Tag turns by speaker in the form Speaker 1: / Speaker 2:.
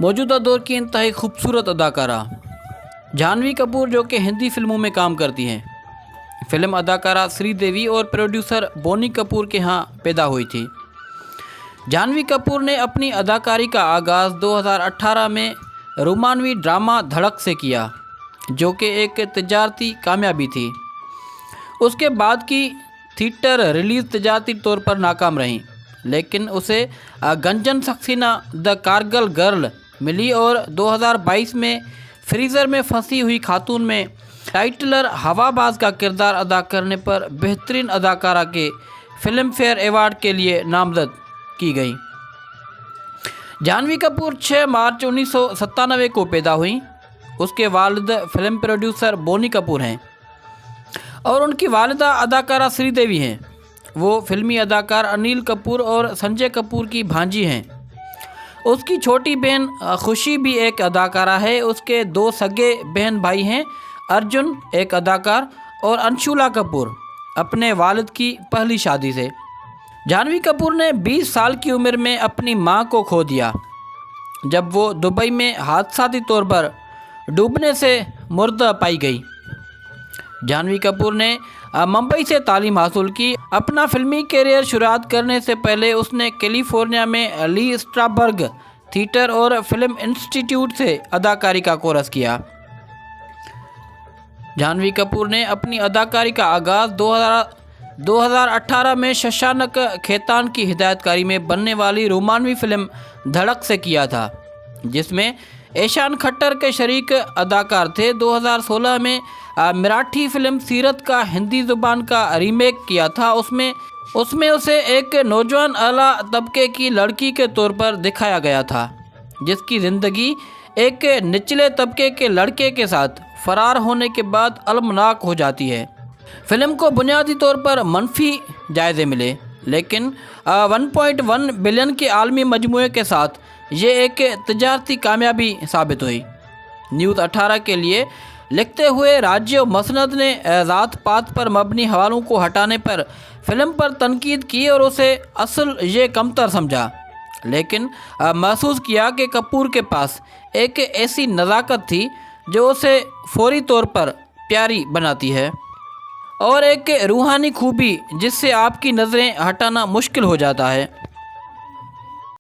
Speaker 1: मौजूदा दौर की इंतहाई खूबसूरत अदाकारा जानवी कपूर, जो कि हिंदी फिल्मों में काम करती हैं। फिल्म अदाकारा श्रीदेवी और प्रोड्यूसर बोनी कपूर के यहाँ पैदा हुई थी। जानवी कपूर ने अपनी अदाकारी का आगाज़ 2018 में रोमानवी ड्रामा धड़क से किया, जो कि एक तिजारती कामयाबी थी। उसके बाद की थिएटर रिलीज़ तिजारती तौर पर नाकाम रही, लेकिन उसे गंजन सक्सेना द कारगिल गर्ल मिली और 2022 में फ्रीज़र में फंसी हुई खातून में टाइटलर हवाबाज का किरदार अदा करने पर बेहतरीन अदाकारा के फिल्म फेयर अवार्ड के लिए नामजद की गई। जानवी कपूर 6 मार्च 1997 को पैदा हुई। उसके वालिद फिल्म प्रोड्यूसर बोनी कपूर हैं और उनकी वालिदा अदाकारा श्रीदेवी हैं। वो फिल्मी अदाकार अनिल कपूर और संजय कपूर की भांजी हैं। उसकी छोटी बहन खुशी भी एक अदाकारा है। उसके 2 सगे बहन भाई हैं, अर्जुन एक अदाकार और अंशुला कपूर अपने वालिद की पहली शादी से। जानवी कपूर ने 20 साल की उम्र में अपनी मां को खो दिया, जब वो दुबई में हादसाती तौर पर डूबने से मुर्दा पाई गई। जानवी कपूर ने मुंबई से तालीम हासिल की। अपना फिल्मी करियर शुरुआत करने से पहले उसने कैलिफोर्निया में ली स्ट्रासबर्ग थिएटर और फिल्म इंस्टीट्यूट से अदाकारी का कोर्स किया। जानवी कपूर ने अपनी अदाकारी का आगाज़ 2018 में शशांक खेतान की हिदायतकारी में बनने वाली रोमानवी फिल्म धड़क से किया था, जिसमें ईशान खट्टर के शरीक अदाकार थे। 2016 में मराठी फिल्म सीरत का हिंदी ज़ुबान का रीमेक किया था। उसमें उसे एक नौजवान आला तबके की लड़की के तौर पर दिखाया गया था, जिसकी ज़िंदगी एक निचले तबके के लड़के के साथ फरार होने के बाद अलमनाक हो जाती है। फिल्म को बुनियादी तौर पर मनफी जायज़े मिले, लेकिन 1.1 बिलियन के आलमी मजमूए के साथ ये एक तिजारती कामयाबी साबित हुई। न्यूज़ 18 के लिए लिखते हुए राजीव मसनद ने ज़ात पात पर मबनी हवालों को हटाने पर फिल्म पर तनकीद की और उसे असल ये कमतर समझा, लेकिन महसूस किया कि कपूर के पास एक ऐसी नज़ाकत थी जो उसे फौरी तौर पर प्यारी बनाती है और एक रूहानी खूबी जिससे आपकी नज़रें हटाना मुश्किल हो जाता है।